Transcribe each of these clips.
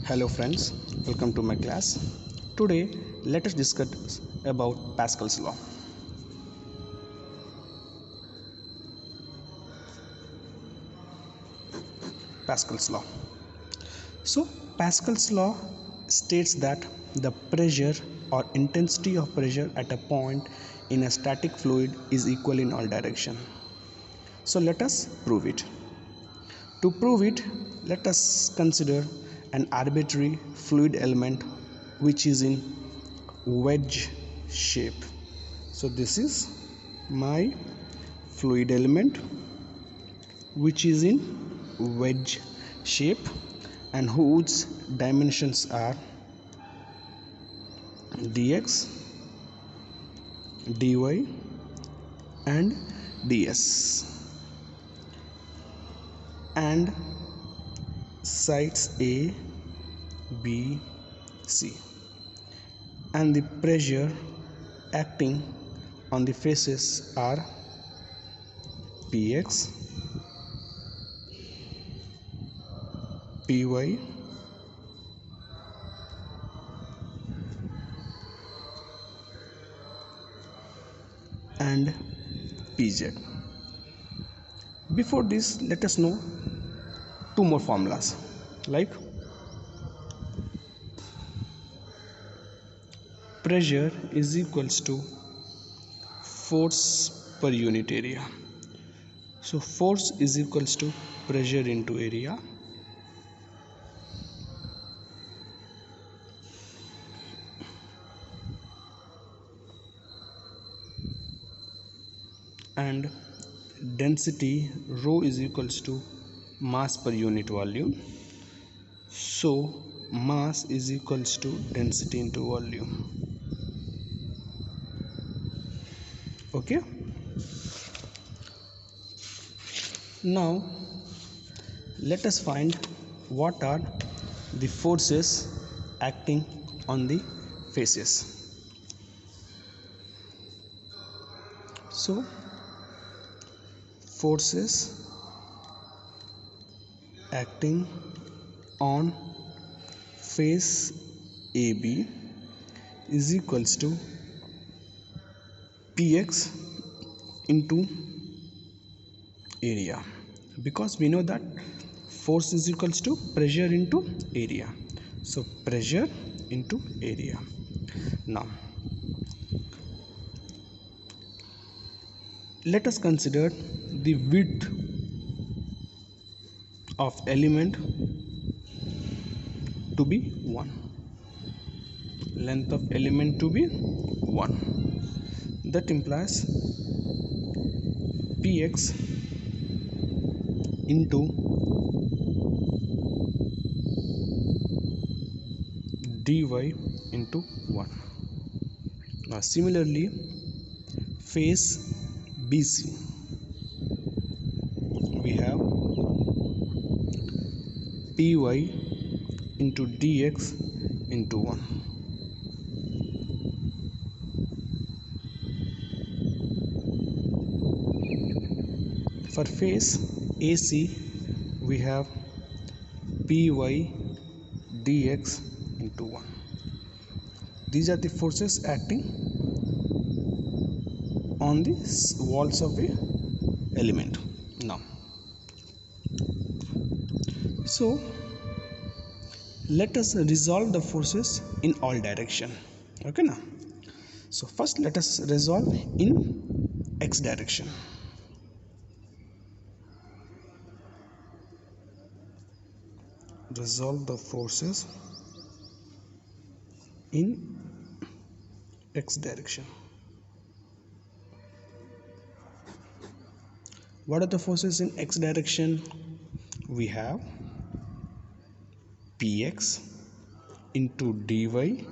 Hello friends, welcome to my class. Today let us discuss about Pascal's law. Pascal's law. So Pascal's law states that the pressure or intensity of pressure at a point in a static fluid is equal in all directions. So let us prove it. To prove it, let us consider an arbitrary fluid element which is in wedge shape. So this is my fluid element which is in wedge shape and whose dimensions are dx, dy and ds, and sides A, B, C, and the pressure acting on the faces are Px, Py and Pz. Before this, let us know two more formulas like pressure is equals to force per unit area. So force is equals to pressure into area, and density rho is equals to mass per unit volume. So mass is equals to density into volume. Okay, now let us find what are the forces acting on the faces. So forces acting on face AB is equals to Px into area, because we know that force is equals to pressure into area. So pressure into area. Now let us consider the width of element to be 1, length of element to be 1. That implies Px into dy into 1. Now similarly, face BC, we have Py into dx into 1. For face AC, we have Py dx into 1. These are the forces acting on the walls of the element. Now, so let us resolve the forces in all direction. Okay now. So first let us resolve in x direction. Resolve the forces in x direction. What are the forces in x direction? We have Px into dy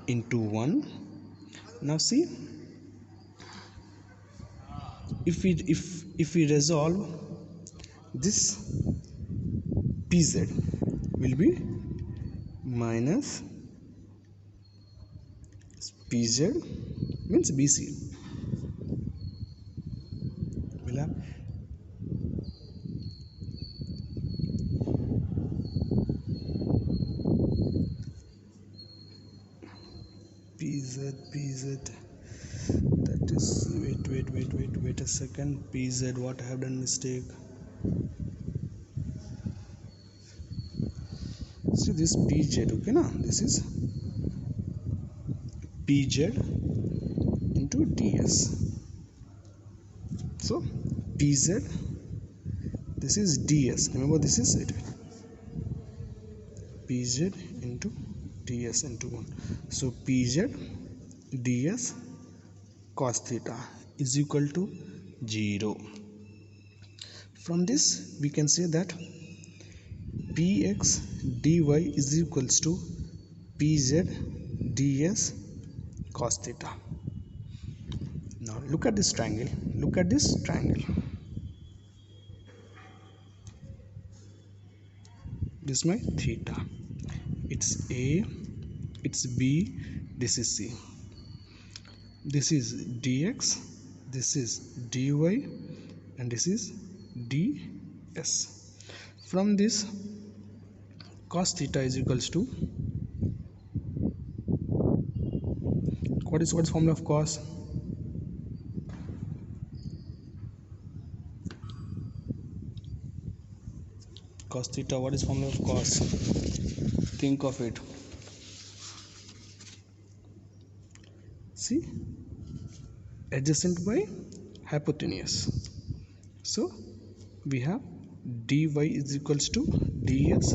into 1. Now see, if we resolve this, Pz will be minus Pz means Bc. We'll have pz, that is, wait a second, pz, what I have done mistake. See this pz, okay na, this is pz into ds. So pz, this is ds, remember this is it, pz into ds into 1. So pz ds cos theta is equal to 0. From this we can say that px dy is equals to pz ds cos theta. Now look at this triangle, this is my theta, it's a, it's b, this is c, this is dx, this is dy, and this is ds. From this, cos theta is equals to, what's formula of cos? Cos theta, what is formula of cos? Think of it. See, adjacent by hypotenuse. So we have dy is equals to ds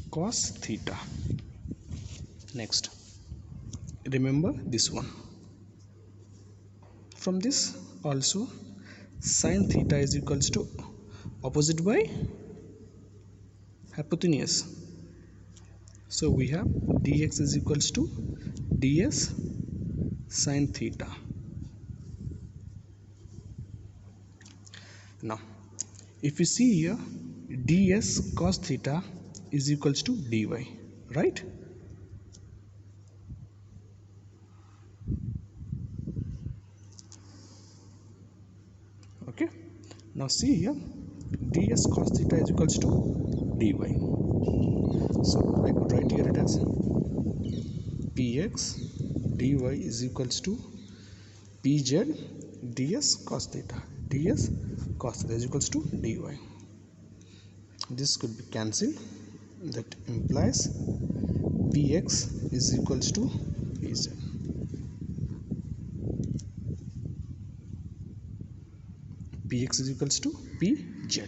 cos theta. Next, remember this one. From this also, sin theta is equals to opposite by hypotenuse. So we have dx is equals to ds sin theta. Now if you see here, ds cos theta is equals to dy, right? Okay, now see here, ds cos theta is equals to dy. So I could write here it as px dy is equals to pz ds cos theta, ds cos theta is equals to dy. This could be cancelled, that implies px is equals to pz. Px is equals to pz.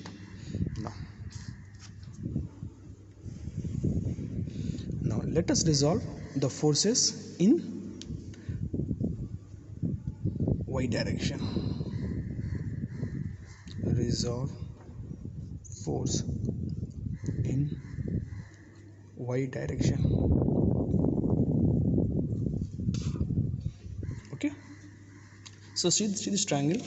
Now let us resolve the forces in y direction. Resolve force in y direction. Okay, so see this triangle.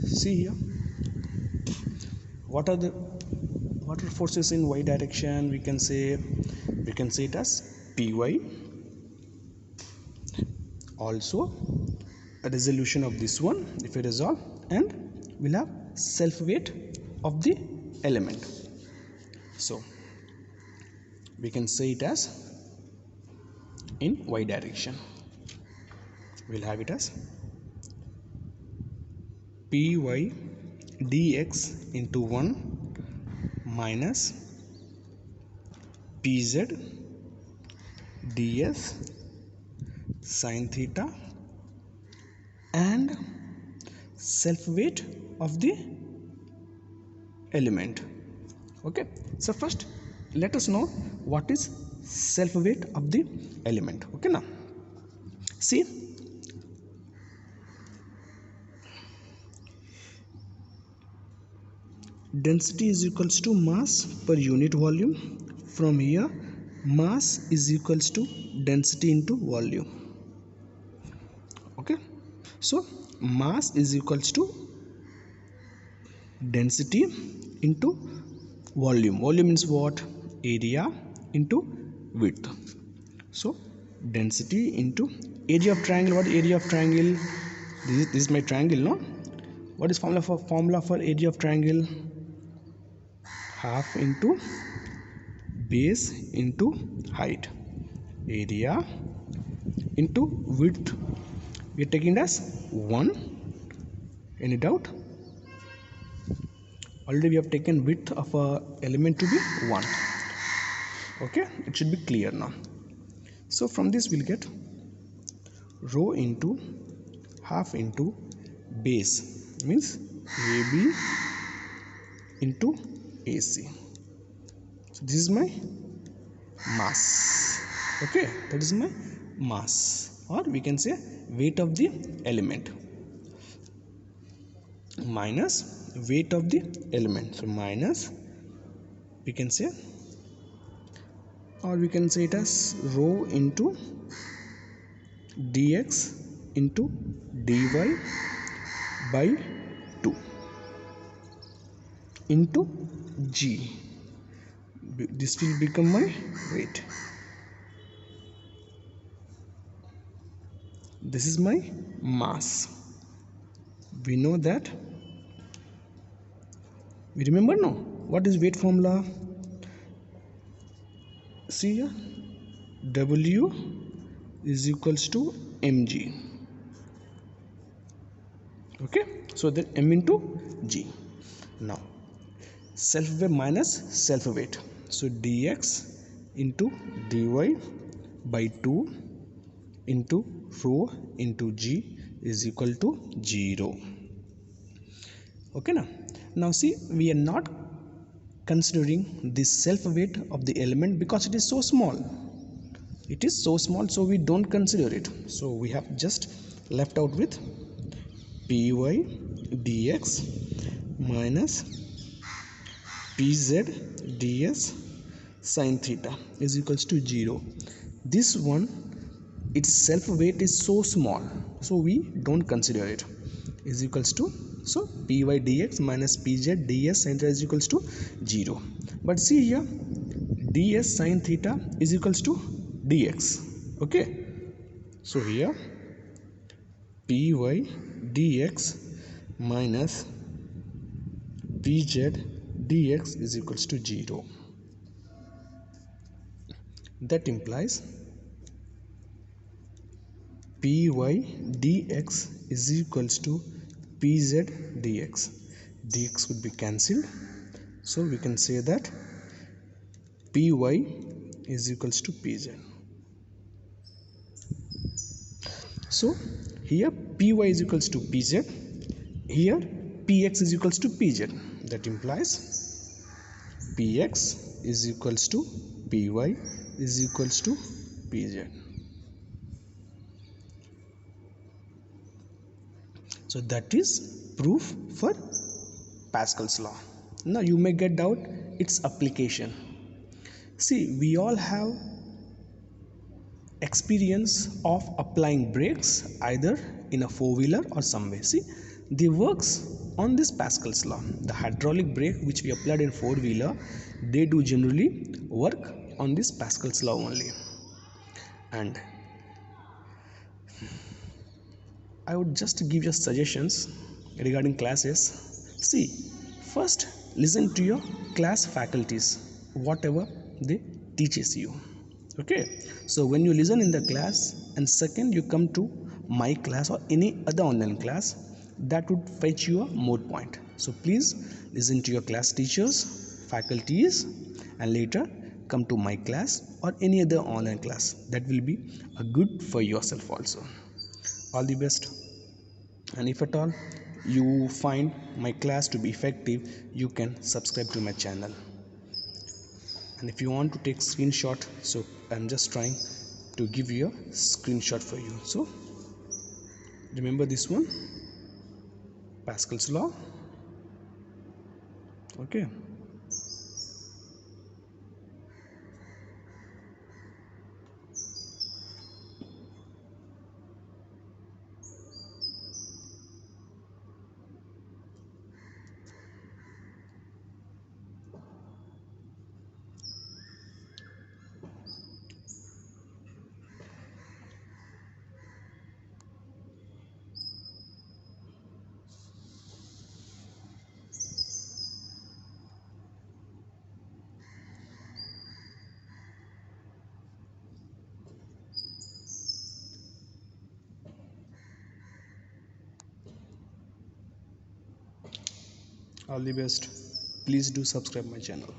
See here, what are forces in y direction? We can say it as py. Also a resolution of this one if we resolve, and we'll have self weight of the element. So we can say it as, in y direction we'll have it as py dx into 1 minus pz ds sin theta and self weight of the element. Okay, so first let us know what is self weight of the element. Okay, now see, density is equals to mass per unit volume. From here, mass is equals to density into volume. Okay, so mass is equals to density into volume. Volume means what? Area into width. So density into area of triangle. What is area of triangle? This is my triangle, no? What is formula for area of triangle? Half into base into height. Area into width. We are taking it as 1. Any doubt? Already we have taken width of a element to be 1. Okay, it should be clear now. So from this we'll get rho into half into base, means AB into AC. So this is my mass. Okay, that is my mass, or we can say weight of the element, minus weight of the element. So minus, we can say, or we can say it as rho into dx into dy by 2 into g. This will become my weight. This is my mass. We know that. We remember now what is weight formula? See here, W is equals to mg. Okay, so then m into g. Now self weight minus self weight, so dx into dy by 2 into rho into g is equal to 0. Okay, now see, we are not considering the self weight of the element because it is so small. It is so small, so we don't consider it. So we have just left out with py dx minus pz ds sin theta is equals to 0. This one, its self weight is so small, so we don't consider it, is equals to, so py dx minus pz ds sin theta is equals to 0. But see here, ds sin theta is equals to dx. Okay, so here py dx minus pz dx is equals to 0. That implies py dx is equals to pz dx. Dx would be cancelled, so we can say that py is equals to pz. So here py is equals to pz, here px is equals to pz. That implies px is equals to py is equals to pz. So that is proof for Pascal's law. Now you may get doubt its application. See, we all have experience of applying brakes either in a four-wheeler or somewhere. See, they works on this Pascal's law. The hydraulic brake which we applied in four-wheeler, they do generally work on this Pascal's law only. And I would just give you suggestions regarding classes. See, first listen to your class faculties, whatever they teaches you. Okay, so when you listen in the class, and second you come to my class or any other online class, that would fetch you a more point. So please listen to your class teachers, faculties, and later come to my class or any other online class. That will be a good for yourself also. All the best. And if at all you find my class to be effective, you can subscribe to my channel. And if you want to take screenshot, so I'm just trying to give you a screenshot for you. So remember this one, Pascal's law. Okay, all the best. Please do subscribe my channel.